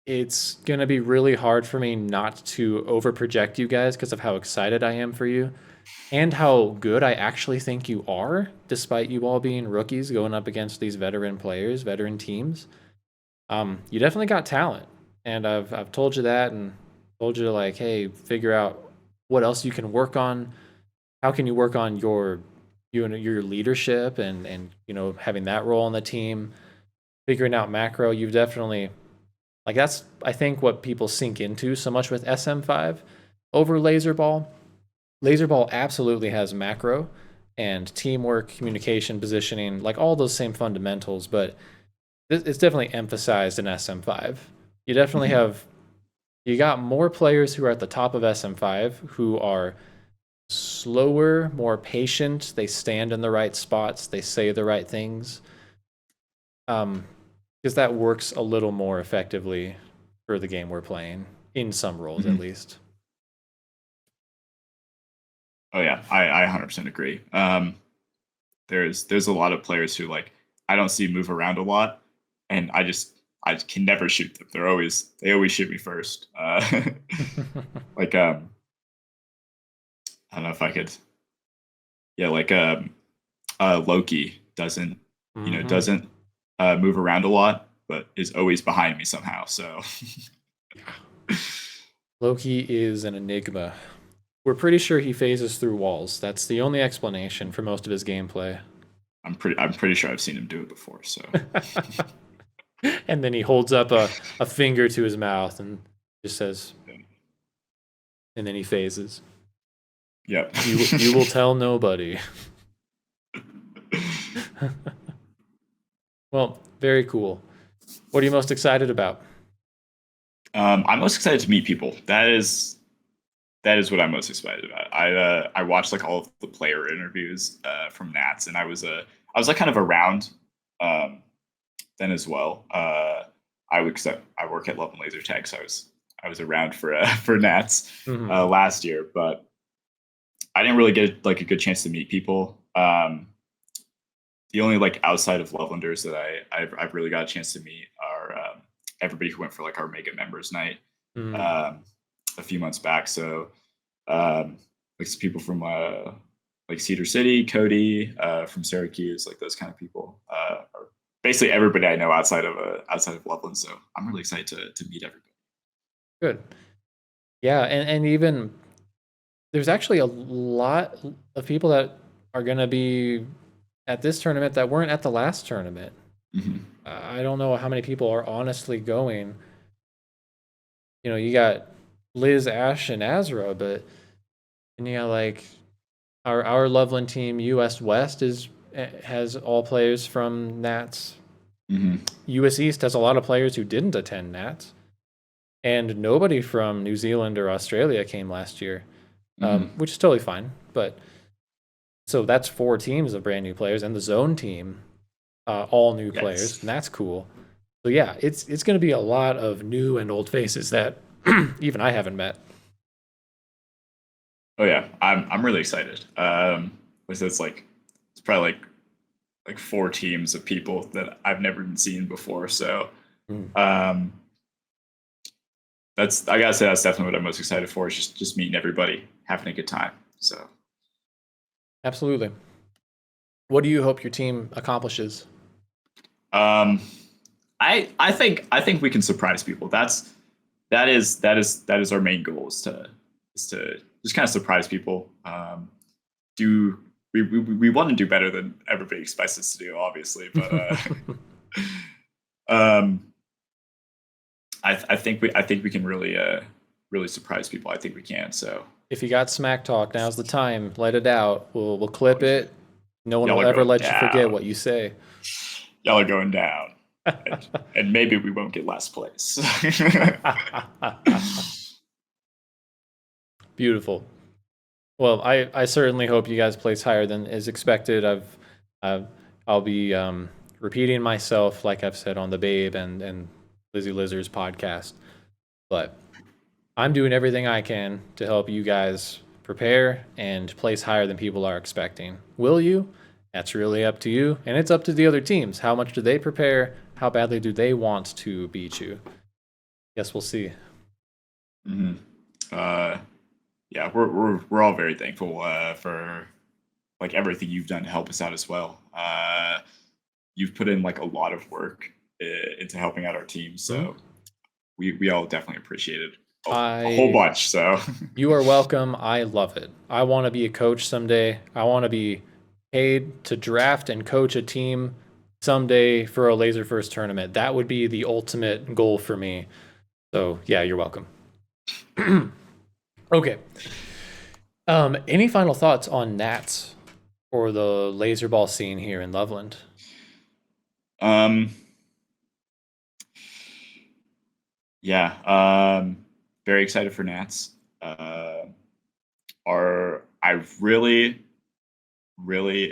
It's going to be really hard for me not to over project you guys because of how excited I am for you and how good I actually think you are, despite you all being rookies going up against these veteran players, veteran teams. You definitely got talent, and I've told you that and told you to like, hey, figure out what else you can work on. How can you work on your leadership and having that role on the team, figuring out macro. You've definitely like that's I think what people sink into so much with SM5 over Laserball. Laserball absolutely has macro and teamwork, communication, positioning, like all those same fundamentals, but it's definitely emphasized in SM5. You definitely you got more players who are at the top of SM5 who are slower, more patient. They stand in the right spots. They say the right things. Because that works a little more effectively for the game we're playing, in some roles at least. Oh yeah, I 100% agree. There's a lot of players who like I don't see move around a lot, and I can never shoot them. They always shoot me first. Like I don't know if I could. Yeah, like Loki doesn't move around a lot, but is always behind me somehow. So Loki is an enigma. We're pretty sure he phases through walls. That's the only explanation for most of his gameplay. I'm pretty sure I've seen him do it before. So And then he holds up a finger to his mouth and just says, and then he phases. yep. You will tell nobody. Well, very cool. What are you most excited about? I'm most excited to meet people. That is what I'm most excited about. I watched like all of the player interviews from Nats, and I was like kind of around then as well. I work at Love and Laser Tag, so I was around for Nats last year, but I didn't really get like a good chance to meet people. The only like outside of Lovelanders that I've really got a chance to meet are everybody who went for like our mega members night a few months back. So like some people from like Cedar City, Cody from Syracuse, like those kind of people. Or basically everybody I know outside of Loveland. So I'm really excited to meet everybody. Good. Yeah, and even there's actually a lot of people that are going to be at this tournament that weren't at the last tournament. I don't know how many people are honestly going. You know, you got Liz, Ash, and Azra, but and you got like our Loveland team, US West has all players from Nats. US East has a lot of players who didn't attend Nats, and nobody from New Zealand or Australia came last year, which is totally fine. But so that's 4 teams of brand new players, and the zone team, all new players, and that's cool. So yeah, it's going to be a lot of new and old faces that even I haven't met. Oh yeah, I'm really excited. It's probably like 4 teams of people that I've never seen before. So that's, I gotta say, that's definitely what I'm most excited for, is just meeting everybody, having a good time. So Absolutely. What do you hope your team accomplishes? I think we can surprise people. That is our main goal, is to just kind of surprise people. We want to do better than everybody expects us to do, obviously, but I think we can really surprise people. I think we can. So if you got smack talk, now's the time. Let it out. We'll clip it. No one Y'all will are ever going let you forget down. what you say. Y'all are going down, and maybe we won't get last place. Beautiful. Well, I certainly hope you guys place higher than is expected. I'll be repeating myself like I've said on the Babe and Lizzie Lizard's podcast, but I'm doing everything I can to help you guys prepare and place higher than people are expecting. Will you? That's really up to you, and it's up to the other teams. How much do they prepare? How badly do they want to beat you? Guess we'll see. Yeah, we're all very thankful for like everything you've done to help us out as well. You've put in like a lot of work into helping out our team, so we all definitely appreciate it a whole bunch. So you are welcome. I love it. I want to be a coach someday. I want to be paid to draft and coach a team someday for a Laserforce tournament. That would be the ultimate goal for me. So yeah, you're welcome. Okay. Any final thoughts on Nats or the Laserball scene here in Loveland? Yeah, very excited for Nats. I really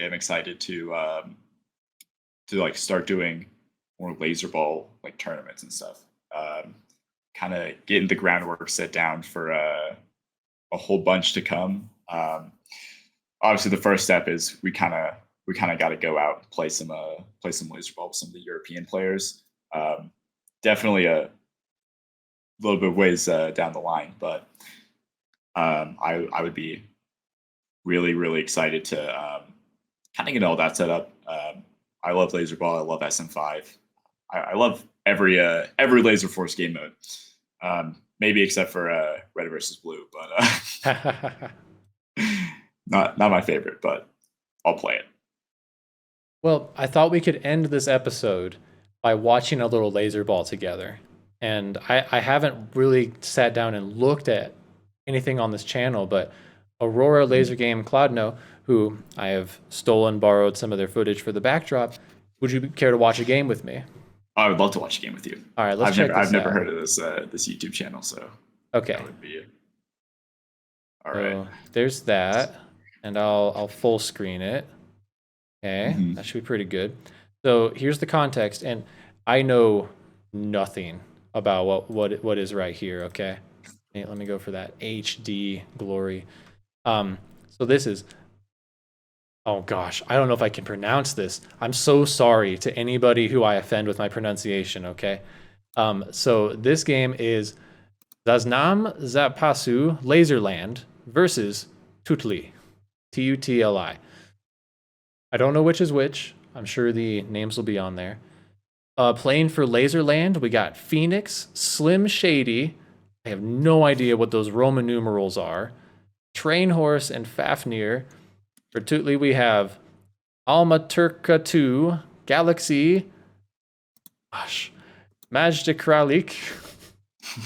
am excited to like start doing more Laserball like tournaments and stuff. Kind of getting the groundwork set down for a whole bunch to come. Obviously, the first step is we kind of got to go out and play some Laserball with some of the European players. Definitely a little bit ways down the line, but I would be really excited to kind of get all that set up. I love Laserball. I love SM5. I love every Laserforce game mode. Maybe except for Red versus Blue, but not my favorite. But I'll play it. Well, I thought we could end this episode by watching a little Laserball together. And I haven't really sat down and looked at anything on this channel, but Aurora Laser Game Cloudno, who I have borrowed some of their footage for the backdrop, would you care to watch a game with me? I would love to watch a game with you. All right, let's check this out. I've never heard of this YouTube channel, so okay. That would be it. All so right. There's that, and I'll full screen it. Okay, that should be pretty good. So here's the context, and I know nothing about what is right here. Okay, let me go for that HD glory. So this is. Oh gosh, I don't know if I can pronounce this. I'm so sorry to anybody who I offend with my pronunciation. Okay, so this game is Zaznam Zapasu Laserland versus Tutli, Tutli. I don't know which is which. I'm sure the names will be on there. Playing for Laserland, we got Phoenix, Slim Shady. I have no idea what those Roman numerals are. Train Horse and Fafnir. For Tutli, we have Alma Turka 2, Galaxy, Majdikralik,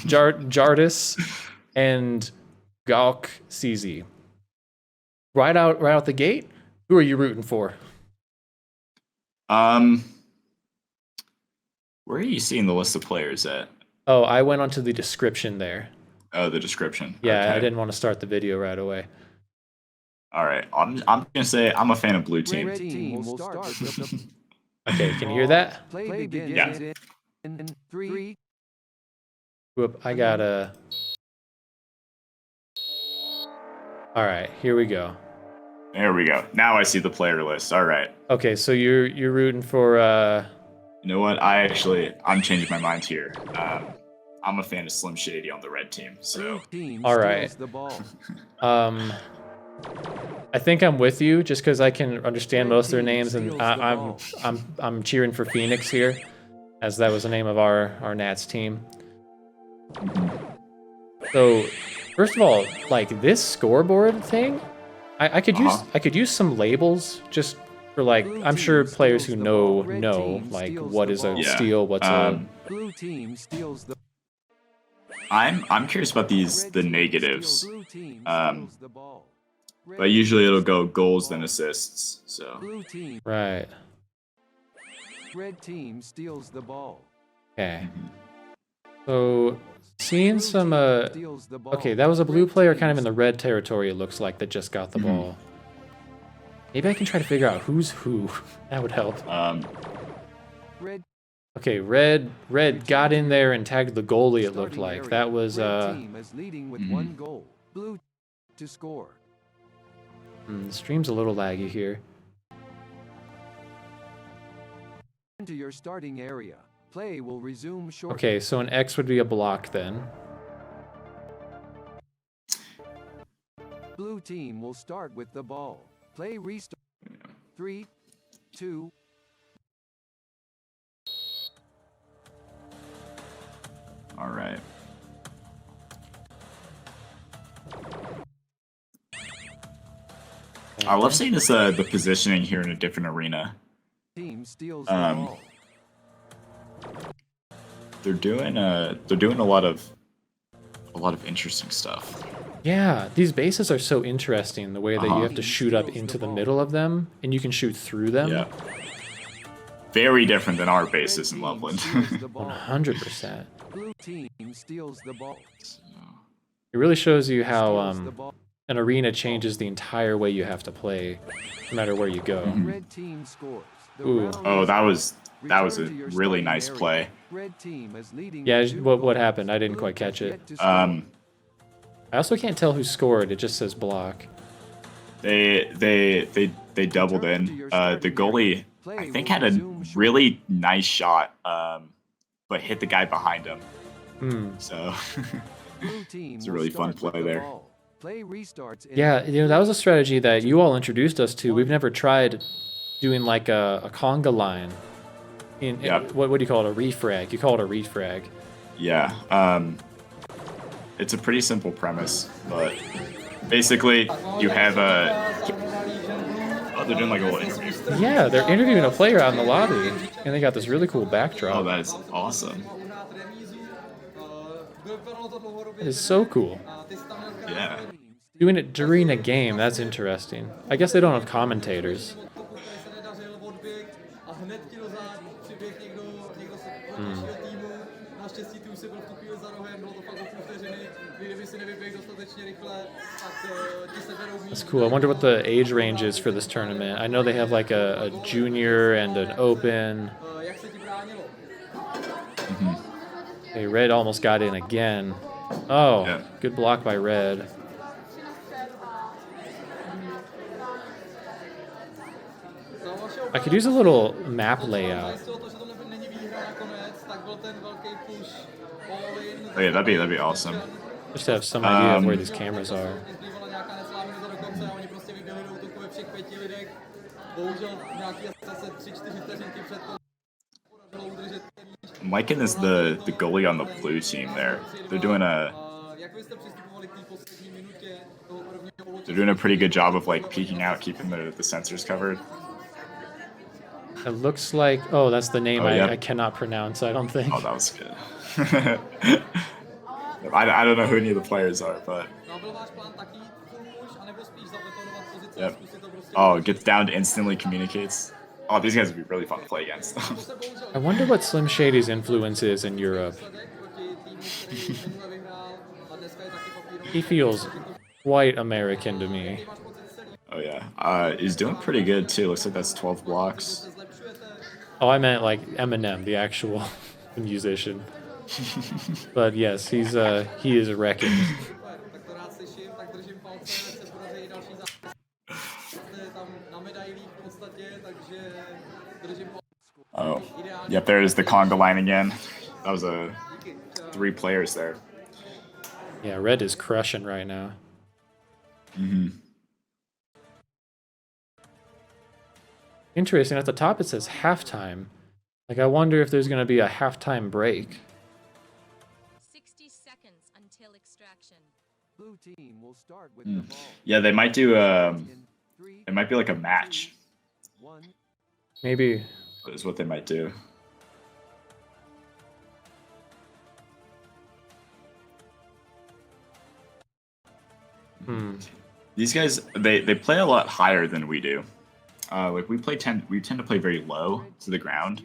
Jardis, and Galk CZ. Right out the gate, who are you rooting for? Where are you seeing the list of players at? Oh, I went onto the description there. Oh, the description. Yeah, okay. I didn't want to start the video right away. All right, I'm gonna say I'm a fan of Blue Team. Red team will start. Okay, can you hear that? Play begins Yeah. in 3. Whoop, I gotta. All right, here we go. There we go. Now I see the player list. All right. Okay, so you're rooting for. You know what? I'm changing my mind here. I'm a fan of Slim Shady on the red team. So. All right. The ball. I think I'm with you just because I can understand most of their names, and I'm cheering for Phoenix here, as that was the name of our Nats team. So, first of all, like this scoreboard thing, I could use some labels just for like I'm sure players who know like what is a steal, what's a. Blue team steals the. I'm curious about the negatives. Blue team steals the ball. But usually it'll go goals then assists. So. Blue team. Right. Red team steals the ball. Okay. So seeing some okay, that was a blue player kind of in the red territory, it looks like, that just got the ball. Maybe I can try to figure out who's who. That would help. Red. Okay, red got in there and tagged the goalie, it looked like. That was Red team is leading with 1 goal. Blue to score. The stream's a little laggy here. Into your starting area. Play will resume shortly. Okay, so an X would be a block then. Blue team will start with the ball. Play restart. 3, 2. All right. I love seeing this the positioning here in a different arena. Team steals the ball. They're doing a lot of interesting stuff. Yeah, these bases are so interesting, the way that you have to shoot up into the middle of them and you can shoot through them. Yeah. Very different than our bases in Loveland. 100%. Blue team steals the ball. It really shows you how an arena changes the entire way you have to play, no matter where you go. Red team scores. Ooh. Oh, that was a really nice play. Red team is leading. Yeah, what happened? I didn't quite catch it. I also can't tell who scored. It just says block. They doubled in. The goalie, I think, had a really nice shot, but hit the guy behind him. So it's a really fun play there. Play restarts. Yeah, that was a strategy that you all introduced us to. We've never tried doing like a conga line. Yep. What do you call it? A refrag. You call it a refrag. Yeah. It's a pretty simple premise, but basically you have they're doing like a little interview. Yeah, they're interviewing a player out in the lobby, and they got this really cool backdrop. Oh, that is awesome. It is so cool. Yeah. Doing it during a game, that's interesting. I guess they don't have commentators. That's cool. I wonder what the age range is for this tournament. I know they have like a junior and an open. Hey, Red almost got in again. Oh, Yeah. good block by Red. I could use a little map layout. Oh yeah, that'd be awesome. Just to have some idea of where these cameras are. I'm liking this the goalie on the blue team there. They're doing a pretty good job of like peeking out, keeping the sensors covered. It looks like, oh, that's the name yeah. I cannot pronounce, I don't think. Oh, that was good. I don't know who any of the players are, but yep. Oh, gets down to instantly communicates. Oh, these guys would be really fun to play against. I wonder what Slim Shady's influence is in Europe. He feels quite American to me. Oh yeah, he's doing pretty good too. Looks like that's 12 blocks. Oh, I meant like Eminem, the actual musician. But yes, he is wrecking. Oh, yep, there is the conga line again. That was 3 players there. Yeah, Red is crushing right now. Interesting. At the top it says halftime. Like, I wonder if there's going to be a halftime break. 60 seconds until extraction. Blue team will start with the ball. Yeah, they might do it might be like a match. Maybe. Is what they might do. These guys, they play a lot higher than we do. Like we tend to play very low to the ground.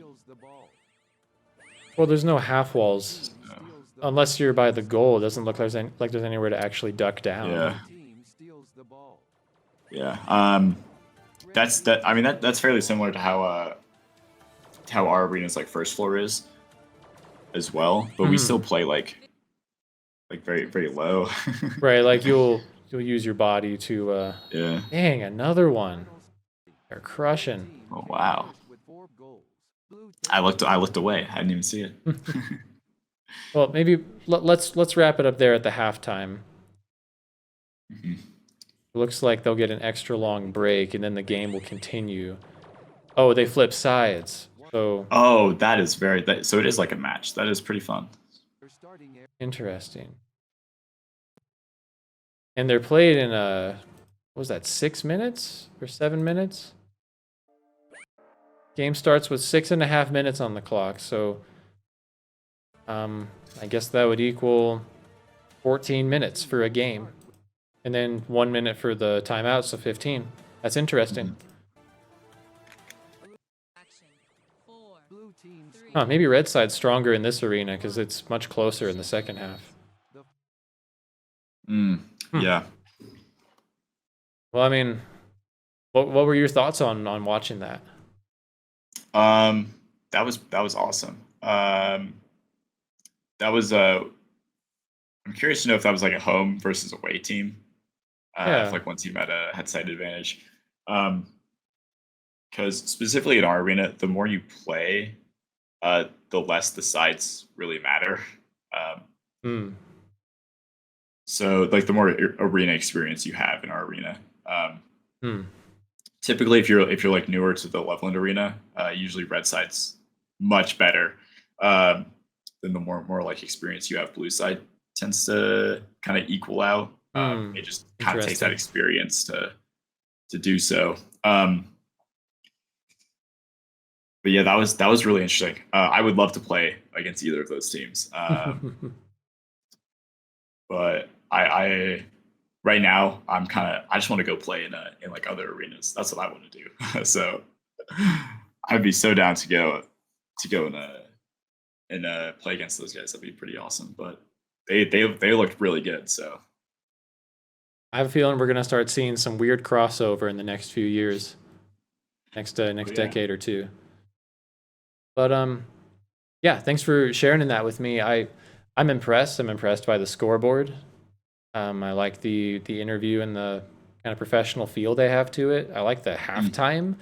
Well, there's no half walls. Unless you're by the goal, it doesn't look like there's anywhere to actually duck down. Yeah. Yeah. I mean that's fairly similar to how our arena's like first floor is as well, but we still play like very very low. Right, like you'll use your body to Yeah. Dang, another one. They're crushing. Oh wow. I looked away. I didn't even see it. Well, maybe let's wrap it up there at the halftime. Looks like they'll get an extra long break, and then the game will continue. Oh, they flip sides. So. Oh, that is so it is like a match. That is pretty fun. Interesting. And they're played in what was that, 6 minutes or 7 minutes? Game starts with 6.5 minutes on the clock, so I guess that would equal 14 minutes for a game. And then 1 minute for the timeout, so 15. That's interesting. Huh, maybe Red Side's stronger in this arena because it's much closer in the second half. Yeah. Well, I mean, what were your thoughts on watching that? That was awesome. I'm curious to know if that was like a home versus away team. If like one team had site advantage. Because specifically in our arena, the more you play, the less the sides really matter. So like the more arena experience you have in our arena. typically if you're like newer to the Loveland arena, usually red side's much better than the more like experience you have. Blue side tends to kind of equal out. It just kind of takes that experience to do so. But yeah, that was really interesting. I would love to play against either of those teams. But I right now I just want to go play in like other arenas. That's what I want to do. So I'd be so down to go and play against those guys. That'd be pretty awesome. But they looked really good. So I have a feeling we're gonna start seeing some weird crossover in the next few years, next decade or two. But yeah, thanks for sharing that with me. I'm impressed. I'm impressed by the scoreboard. I like the interview and the kind of professional feel they have to it. I like the halftime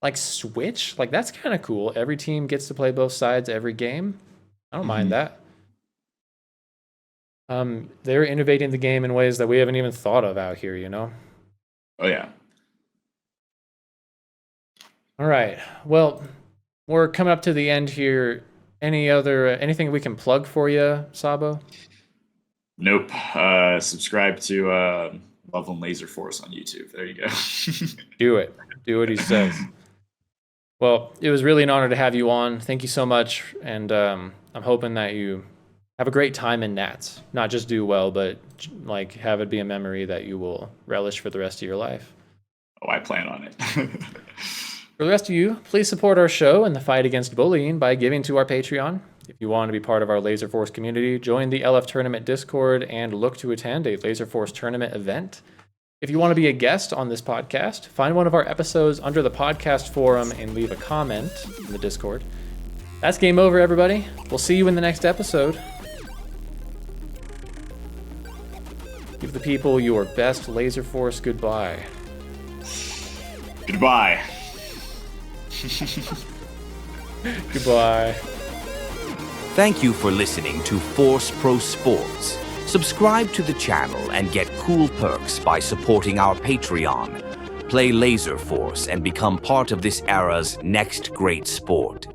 like switch. Like that's kind of cool. Every team gets to play both sides every game. I don't mind that. They're innovating the game in ways that we haven't even thought of out here, you know? Oh yeah. All right. Well, we're coming up to the end here. Anything we can plug for you, Sabo? Nope. Subscribe to Loveland Laserforce on YouTube. There you go. Do it. Do what he says. Well, it was really an honor to have you on. Thank you so much. And I'm hoping that you have a great time in Nats. Not just do well, but like have it be a memory that you will relish for the rest of your life. Oh, I plan on it. For the rest of you, please support our show and the fight against bullying by giving to our Patreon. If you want to be part of our Laserforce community, join the LF Tournament Discord and look to attend a Laserforce tournament event. If you want to be a guest on this podcast, find one of our episodes under the podcast forum and leave a comment in the Discord. That's game over, everybody. We'll see you in the next episode. Give the people your best Laserforce goodbye. Goodbye. Goodbye. Thank you for listening to ForceProSports. Subscribe to the channel and get cool perks by supporting our Patreon. Play Laserforce and become part of this era's next great sport.